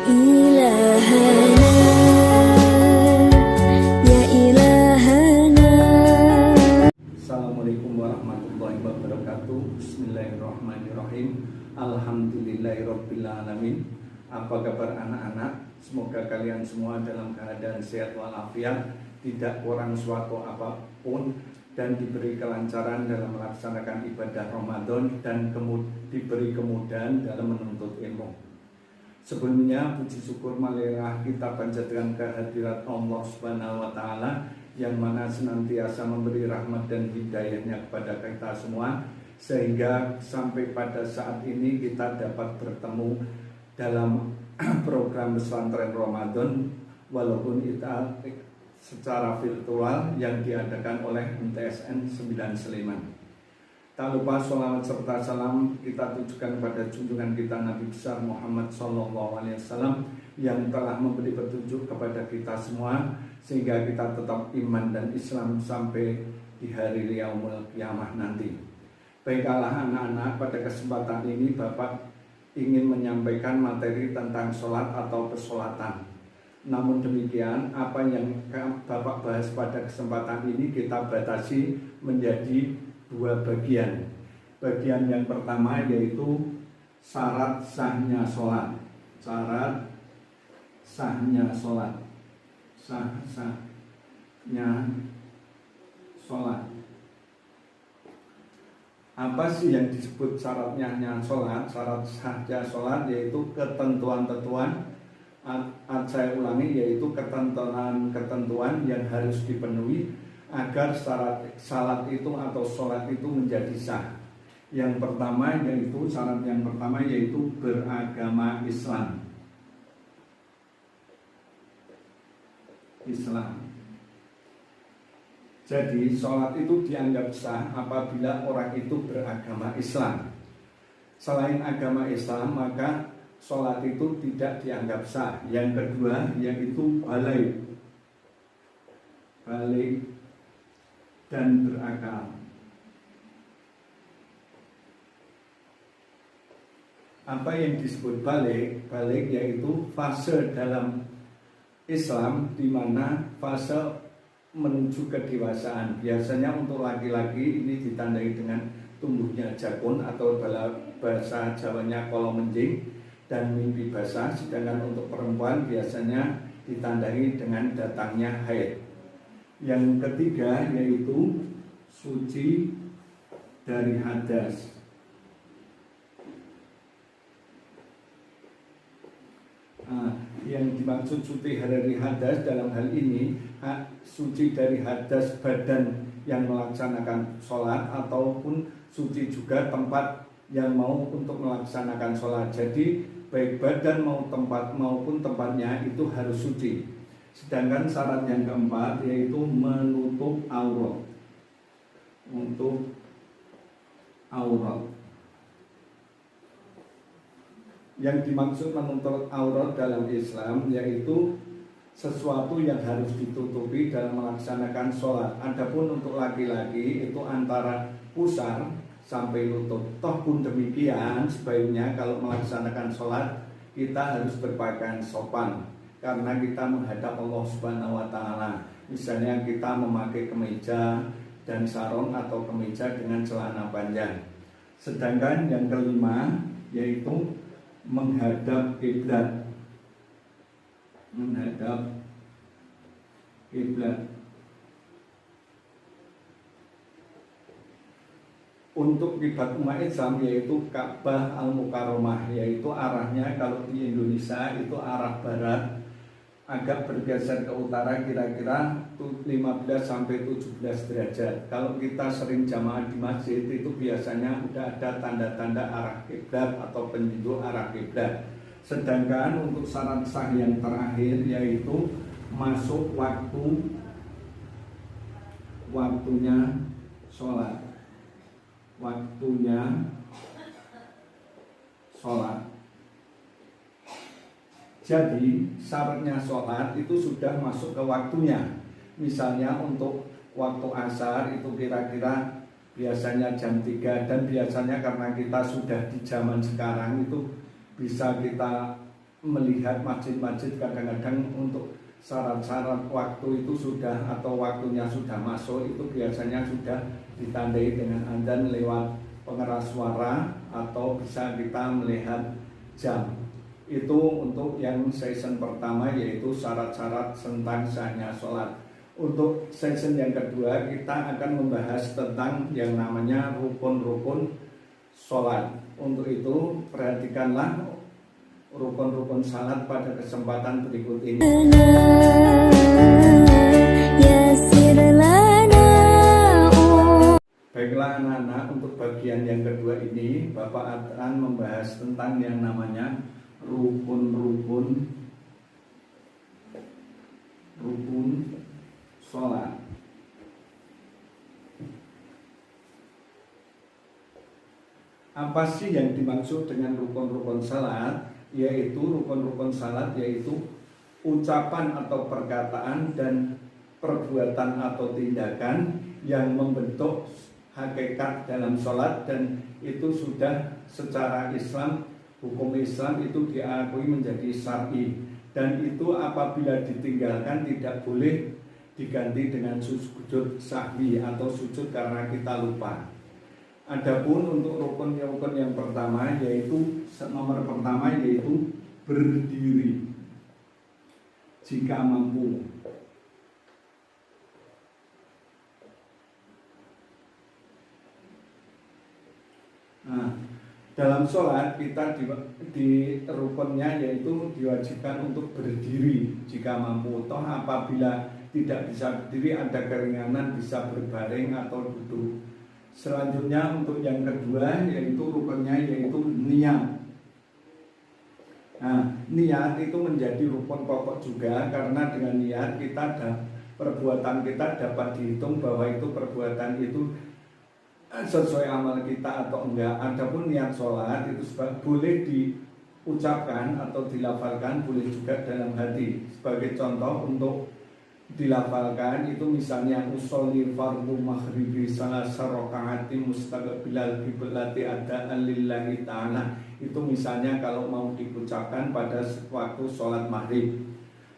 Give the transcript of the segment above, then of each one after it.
إلهنا يا إلهنا. Assalamualaikum warahmatullahi wabarakatuh. Bismillahirrahmanirrahim. Alhamdulillahirrabbilalamin. Apa kabar anak-anak? Semoga kalian semua dalam keadaan sehat walafiat, tidak kurang suatu apapun, dan diberi kelancaran dalam melaksanakan ibadah Ramadan dan diberi kemudahan dalam menuntut ilmu. Sebelumnya puji syukur marilah kita panjatkan kehadirat Allah Subhanahu wa taala yang mana senantiasa memberi rahmat dan hidayahnya kepada kita semua, sehingga sampai pada saat ini kita dapat bertemu dalam program pesantren Ramadan walaupun kita secara virtual yang diadakan oleh MTSN 9 Sleman. Tak lupa sholawat serta salam kita tujukan kepada junjungan kita Nabi besar Muhammad SAW yang telah memberi petunjuk kepada kita semua sehingga kita tetap iman dan Islam sampai di hari yaumul qiyamah nanti. Baiklah anak-anak, pada kesempatan ini Bapak ingin menyampaikan materi tentang sholat atau pesolatan. Namun demikian, apa yang Bapak bahas pada kesempatan ini kita batasi menjadi dua bagian. Bagian yang pertama yaitu syarat sahnya sholat. Syarat sahnya sholat. Sahnya sholat. Apa sih yang disebut syaratnya sholat? Syarat sahnya sholat yaitu ketentuan-ketentuan. Saya ulangi, yaitu ketentuan yang harus dipenuhi agar salat itu atau sholat itu menjadi sah. Yang pertama yaitu syarat yang pertama yaitu beragama Islam. Jadi sholat itu dianggap sah apabila orang itu beragama Islam. Selain agama Islam maka sholat itu tidak dianggap sah. Yang kedua yaitu balik dan berakal. Apa yang disebut balik? Balik yaitu fase dalam Islam di mana fase menuju kedewasaan. Biasanya untuk laki-laki ini ditandai dengan tumbuhnya jakun atau bahasa Jawanya kolomenjing dan mimpi basah, sedangkan untuk perempuan biasanya ditandai dengan datangnya haid. Yang ketiga yaitu suci dari hadas. Yang dimaksud suci dari hadas dalam hal ini suci dari hadas badan yang melaksanakan sholat ataupun suci juga tempat yang mau untuk melaksanakan sholat. Jadi baik badan maupun tempatnya itu harus suci. Sedangkan syarat yang keempat yaitu menutup aurat. Untuk aurat. Yang dimaksud menutup aurat dalam Islam yaitu sesuatu yang harus ditutupi dalam melaksanakan sholat. Adapun untuk laki-laki itu antara pusar sampai lutut. Toh pun demikian, sebaiknya kalau melaksanakan sholat kita harus berpakaian sopan karena kita menghadap Allah Subhanahu wa taala. Misalnya kita memakai kemeja dan sarung atau kemeja dengan celana panjang. Sedangkan yang kelima yaitu menghadap kiblat. Menghadap kiblat. Untuk kiblat umat Islam yaitu Ka'bah Al-Mukarramah, yaitu arahnya kalau di Indonesia itu arah barat, agak bergeser ke utara kira-kira 15 sampai 17 derajat. Kalau kita sering jamaah di masjid itu biasanya udah ada tanda-tanda arah kiblat atau penunjuk arah kiblat. Sedangkan untuk syarat sah yang terakhir yaitu masuk waktunya sholat. Waktunya sholat. Jadi syaratnya sholat itu sudah masuk ke waktunya. Misalnya untuk waktu asar itu kira-kira biasanya jam 3, dan biasanya karena kita sudah di zaman sekarang itu bisa kita melihat masjid-masjid kadang-kadang untuk syarat-syarat waktu itu sudah atau waktunya sudah masuk itu biasanya sudah ditandai dengan adzan lewat pengeras suara atau bisa kita melihat jam. Itu untuk yang season pertama, yaitu syarat-syarat tentang sahnya sholat. Untuk season yang kedua kita akan membahas tentang yang namanya rukun-rukun sholat. Untuk itu perhatikanlah rukun-rukun salat pada kesempatan berikut ini. Baiklah anak-anak, untuk bagian yang kedua ini Bapak akan membahas tentang yang namanya rukun sholat. Apa sih yang dimaksud dengan rukun-rukun salat? Yaitu rukun-rukun salat yaitu ucapan atau perkataan dan perbuatan atau tindakan yang membentuk hakikat dalam sholat, dan itu sudah secara Islam, hukum Islam itu diakui menjadi syar'i, dan itu apabila ditinggalkan tidak boleh diganti dengan sujud sahwi atau sujud karena kita lupa. Adapun untuk rukun yang pertama, yaitu nomor pertama yaitu berdiri jika mampu. Nah, dalam sholat kita di rukunnya yaitu diwajibkan untuk berdiri jika mampu. Toh apabila tidak bisa berdiri ada keringanan bisa berbaring atau duduk. Selanjutnya untuk yang kedua yaitu rukunnya yaitu niat. Nah, niat itu menjadi rukun pokok juga, karena dengan niat perbuatan kita dapat dihitung bahwa itu perbuatan itu sesuai amal kita atau enggak. Adapun niat sholat itu boleh diucapkan atau dilafalkan, boleh juga dalam hati. Sebagai contoh untuk dilafalkan itu misalnya usolli fardhu maghribi salasa rakaati mustaqbilal qiblati adaan lillahi ta'ala. Itu misalnya kalau mau diucapkan pada waktu sholat maghrib.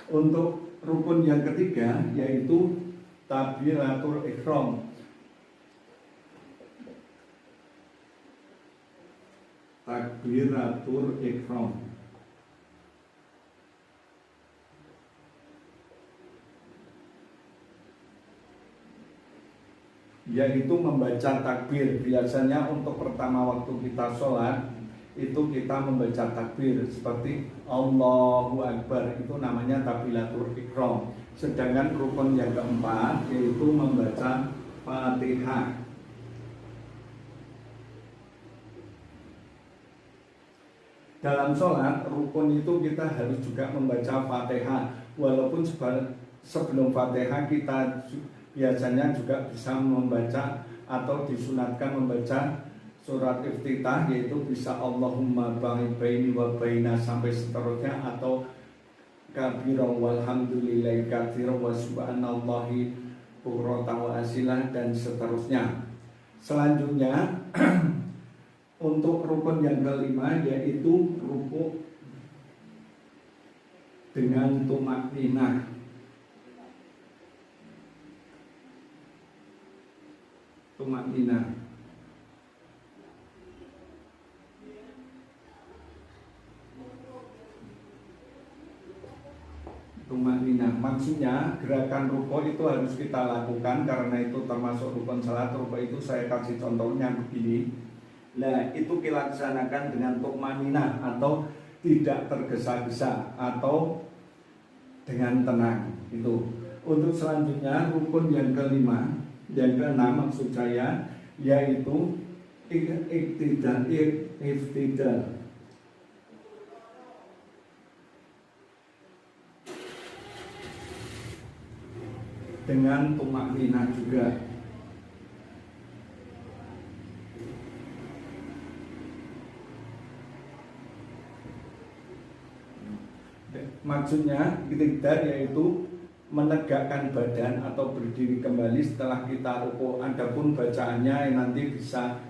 Untuk rukun yang ketiga yaitu takbiratul ihram. Takbiratul ihram yaitu membaca takbir. Biasanya untuk pertama waktu kita sholat itu kita membaca takbir seperti Allahu Akbar, itu namanya takbiratul ihram. Sedangkan rukun yang keempat yaitu membaca Fatihah. Dalam sholat rukun itu kita harus juga membaca Fatihah. Walaupun sebelum Fatihah kita biasanya juga bisa membaca atau disunatkan membaca surat iftitah, yaitu bisa Allahumma ba'id baini wa baina sampai seterusnya, atau kabiran walhamdulillahi katsiran wa subhanallahi bukratan wa asilah dan seterusnya. Selanjutnya untuk rukun yang kelima yaitu rukuk dengan tumakninah. Tumakninah maksudnya gerakan rukuk itu harus kita lakukan, karena itu termasuk rukun salat. Rukuk itu saya kasih contohnya begini. Nah, itu dilaksanakan dengan tumakninah atau tidak tergesa-gesa atau dengan tenang. Itu. Untuk selanjutnya rukun yang kelima, yang keenam maksud saya, yaitu iftidal. Dengan tumakninah juga. Maksudnya iktidal yaitu menegakkan badan atau berdiri kembali setelah kita rukuk. Adapun bacaannya nanti bisa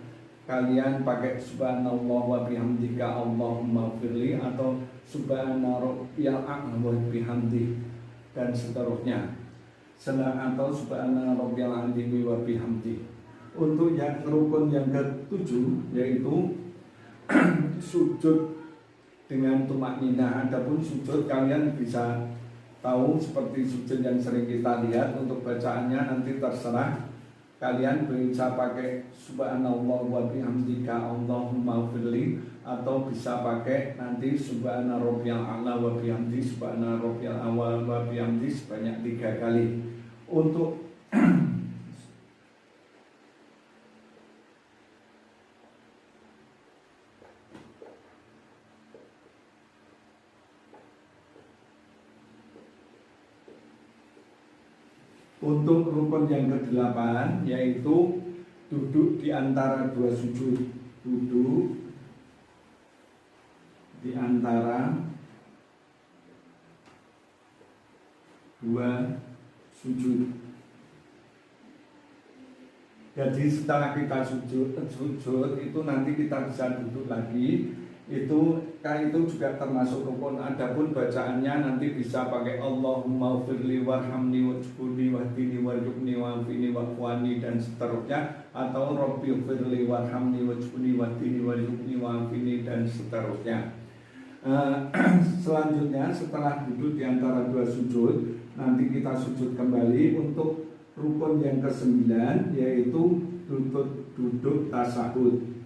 kalian pakai subhanallah wa bihamdika Allahumma firli atau subhana rabbiyal a'la wa bihamdi dan seterusnya. Atau subhana rabbiyal azimi wa bihamdi. Untuk yang rukun yang ketujuh yaitu sujud dengan tumak nina. Adapun sujud kalian bisa tahu seperti sujud yang sering kita lihat. Untuk bacaannya nanti terserah kalian bisa pakai subhanallah wa bihamdika Allahumma firli, atau bisa pakai nanti subhana rabbiyal a'la wa bihamdi, subhana rabbiyal a'la wa bihamdi sebanyak 3 kali. Untuk Untuk rukun yang ke-8 yaitu duduk di antara 2 sujud. Duduk di antara 2 sujud. Jadi setelah kita sujud itu nanti kita bisa duduk lagi. Itu juga termasuk rukun. Adapun bacaannya nanti bisa pakai Allahumma firli warhamni wajbuni wahdini warjukni wa'afini wa'afwani dan seterusnya, atau Rabbi firli warhamni wajbuni wahdini warjukni wa'afini dan seterusnya. Selanjutnya setelah duduk di antara 2 sujud, nanti kita sujud kembali untuk rukun yang ke-9 yaitu duduk tasahud.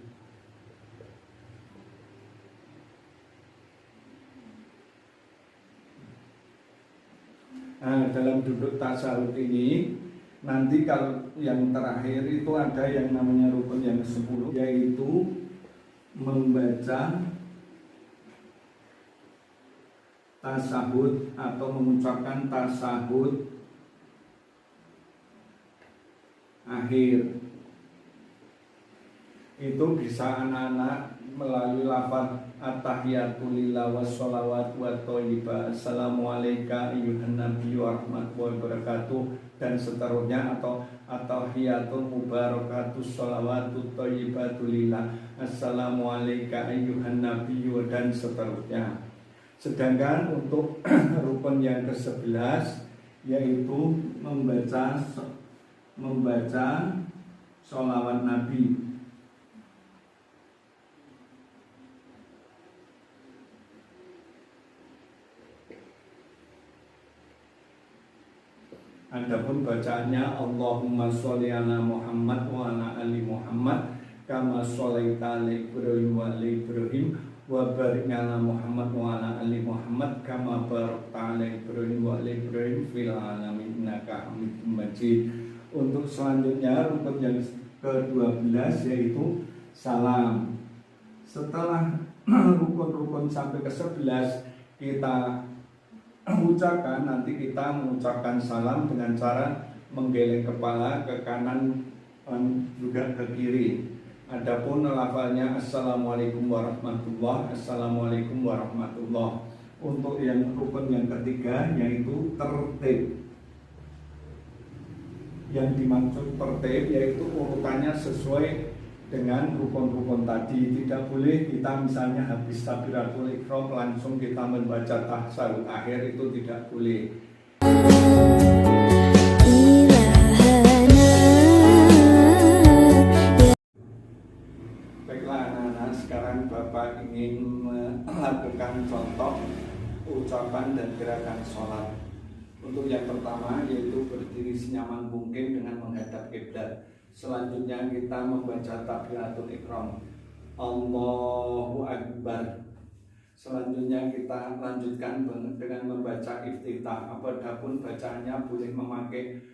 Nah, dalam duduk tasawuf ini nanti kalau yang terakhir itu ada yang namanya rukun yang ke-10 yaitu membaca tasahud atau mengucapkan tasahud akhir. Itu bisa anak-anak melalui lafaz at-tahiyatu lillah wassalawat wa thayyibah assalamualaikum ayyuhan nabiyyu wa rahmatullahi wabarakatuh dan seterusnya, atau at-tahiyatul mubarakatus shalawatut thayyibatu lillah assalamualaikum ayyuhan nabiyyu dan seterusnya. Sedangkan untuk rukun yang ke-11 yaitu membaca sholawat Nabi. Adapun bacaannya Allahumma sholli ala Muhammad wa ala ali Muhammad kama sholaita ala Ibrahim wa ala Ibrahim wa barik ala Muhammad wa ala ali Muhammad kama barakta ala Ibrahim wa ala Ibrahim fil alamin innaka Hamidum Majid. Untuk selanjutnya rukun yang ke-12 yaitu salam. Setelah rukun-rukun sampai ke-11 kita ucapkan, nanti kita mengucapkan salam dengan cara menggeleng kepala ke kanan dan juga ke kiri. Adapun lafalnya assalamualaikum warahmatullah, assalamualaikum warahmatullah. Untuk yang rukun yang ketiga yaitu tertib. Yang dimaksud tertib yaitu urutannya sesuai dengan rukun-rukun tadi. Tidak boleh kita misalnya habis takbiratul ihram langsung kita membaca tasyahud akhir, itu tidak boleh. Baiklah anak-anak, sekarang Bapak ingin melakukan contoh ucapan dan gerakan sholat. Untuk yang pertama yaitu berdiri senyaman mungkin dengan menghadap kiblat. Selanjutnya kita membaca takbiratul ihram, Allahu Akbar. Selanjutnya kita lanjutkan dengan membaca iftitah. Apapun bacaannya boleh memakai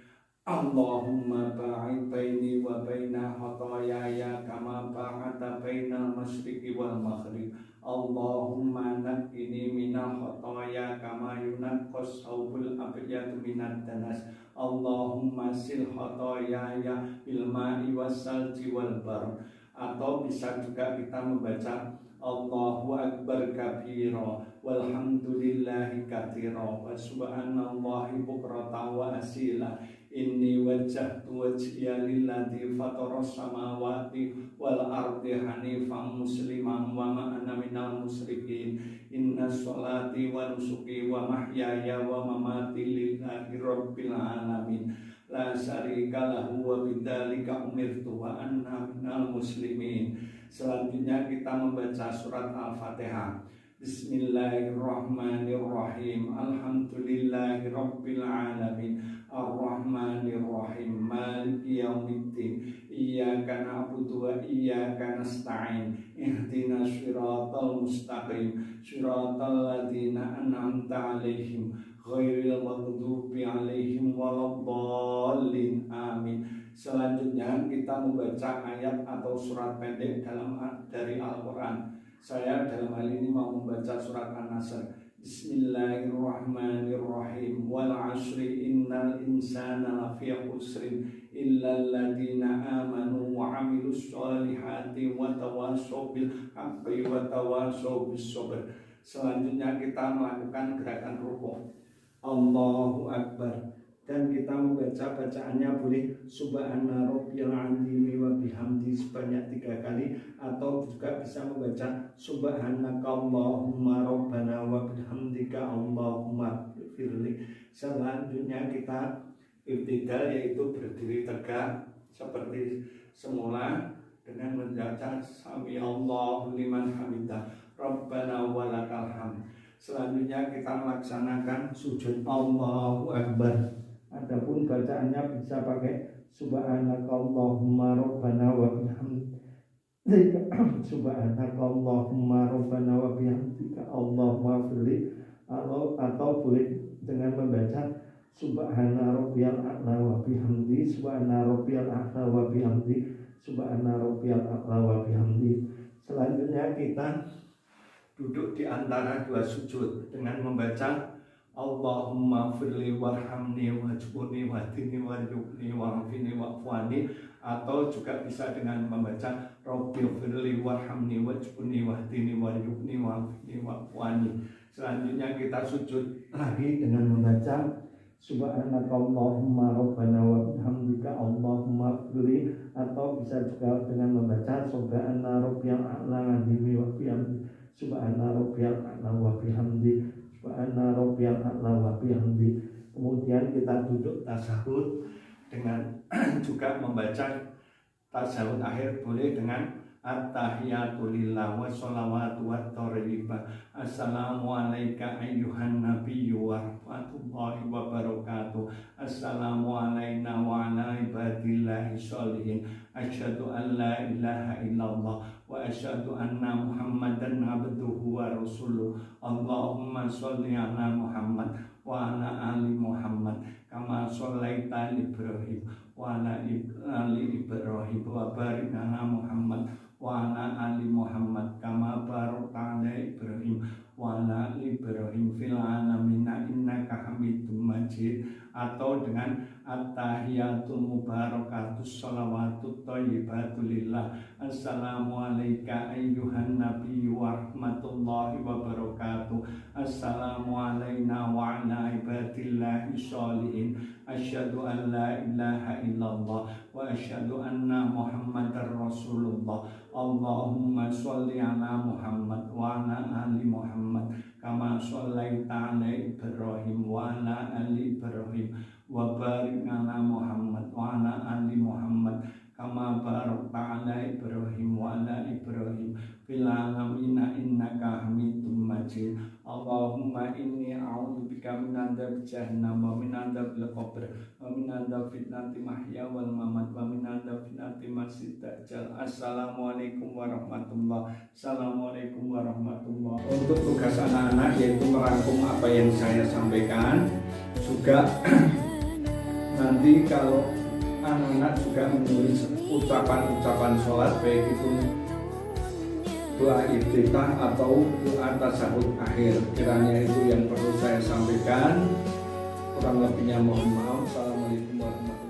Allahumma ba'id baini wa baina khotoyaya kama ba'adta bainal masyriqi wal maghrib. Allahumma naqqini minal khotoya kama yunaqqas thawbul abyadu minad danas. Allahumma sil khotoyaya bil ma'i wassalji wal bar. Atau bisa juga kita membaca Allahu akbar kabira walhamdulillahi katsira wa subhanallahi bukratan wa asila. Inni wajjahtu wajhiya lilladzi fataras samawati wal ardi hanifan musliman wa ma ana minal musyrikin. Inna sholati wa nusuki wa mahyaya wa mamati lillahi rabbil alamin. La syarika lahu wa bidzalika umirtu wa anna minal muslimin. Selanjutnya kita membaca surat Al-Fatihah. Bismillahirrahmanirrahim. Alhamdulillahi rabbil alamin. Ar-Rahmanir-Rahim. Maliki yaumiddin. Iyyaka na'budu wa iyyaka nasta'in. Ihdinas siratal mustaqim. Siratal ladzina an'amta 'alaihim ghairil maghdubi 'alaihim waladdallin. Amin. Selanjutnya kita membaca ayat atau surat pendek dari Al-Quran. Saya dalam hal ini mau membaca surat An-Nasr. Bismillahirrahmanirrahim. Wal 'ashri innal insana lafi khusrin illal ladzina amanu wa 'amilus sholihati wa tawassaw bil haqqi wa tawassaw bis sabr. Selanjutnya kita melakukan gerakan rukuk. Allahu akbar. Dan kita membaca bacaannya boleh subhana rabbiyal azim wa bihamdi sebanyak 3 kali, atau juga bisa membaca subhanaka allahumma rabbana wa bihamdika allahumma firli. Selanjutnya kita ibtidal, yaitu berdiri tegak seperti semula dengan membaca sami Allahu liman hamidah rabbana walakal hamd. Selanjutnya kita melaksanakan sujud Allahu akbar. Adapun bacaannya bisa pakai subhanaka allahumma rabbana wa bihamdika subhanaka allahumma rabbana wa bihamdika allahumma firli, atau boleh dengan membaca subhana rabbiyal a'la wa bihamdi subhana rabbiyal a'la wa bihamdi subhana rabbiyal a'la wa bihamdi. Selanjutnya kita duduk di antara 2 sujud dengan membaca Allahumma firli warhamni wajbuni wahdini warjubni wa'afini wa'fuani, atau juga bisa dengan membaca Rabbi firli warhamni wajbuni wahdini warjubni wa'afini wa'fuani. Selanjutnya kita sujud lagi dengan membaca subhanaka Allahumma rabbana wa bihamdika Allahumma firli, atau bisa juga dengan membaca subhana rabbiyal a'la wa bihamdi subhana rabbiyal a'la wa bihamdi subhana rabbiyal a'la wa bihamdi. Kemudian kita duduk tasyahud dengan juga membaca tasyahud akhir boleh dengan at-tahiyatu lillah wa sholawatu wat thayyibah. Assalamu alayka ayyuhan nabiyyu wa rahmatullahi wa barakatuh. Assalamu alayna wa ala ibadillahi sholihin. Asyhadu an la ilaha illallah wa asyhadu anna muhammadan abduhu wa rasuluh. Allahumma sholli ala Muhammad wa ala ali Muhammad kama shallaita Ibrahim wa ala ali Ibrahim wa barik ala Muhammad wa ala ali Muhammad kama barakta ala Ibrahim wa ala ali Ibrahim fil alamin innaka Hamidum Majid. Atau dengan at-tahiyatul mubarakatus shalawatut thayyibatu lillah. Assalamu alayka ayyuhan nabiyyu wa rahmatullahi wa barakatuh. Assalamu alayna wa ala ibadillahi sholihin. Asyhadu an la ilaha illallah wa asyhadu anna Muhammadar Rasulullah. Allahumma sholli ala Muhammad wa ala ali Muhammad kama shallaita ala Ibrahim wa ala ali Ibrahim wa barik ala Muhammad wa ala ali Muhammad kama barakta ala Ibrahim wa ala Ibrahim fil alamin innaka Hamidum Majid. Allahumma inni a'udzubika min adzabi jahannam wa min adzabil qabr wa min adzabi fitnati mahya wal mamat wa min adzabi fitnati masjid dajjal. Assalamualaikum warahmatullahi wabarakatuh. Assalamualaikum warahmatullahi wabarakatuh. Untuk tugas anak-anak yaitu merangkum apa yang saya sampaikan. Juga nanti kalau anak-anak juga menulis ucapan-ucapan sholat, baik itu doa iftitah atau doa tasyahud akhir. Kiranya itu yang perlu saya sampaikan. Kurang lebihnya mohon maaf. Assalamualaikum warahmatullahi wabarakatuh.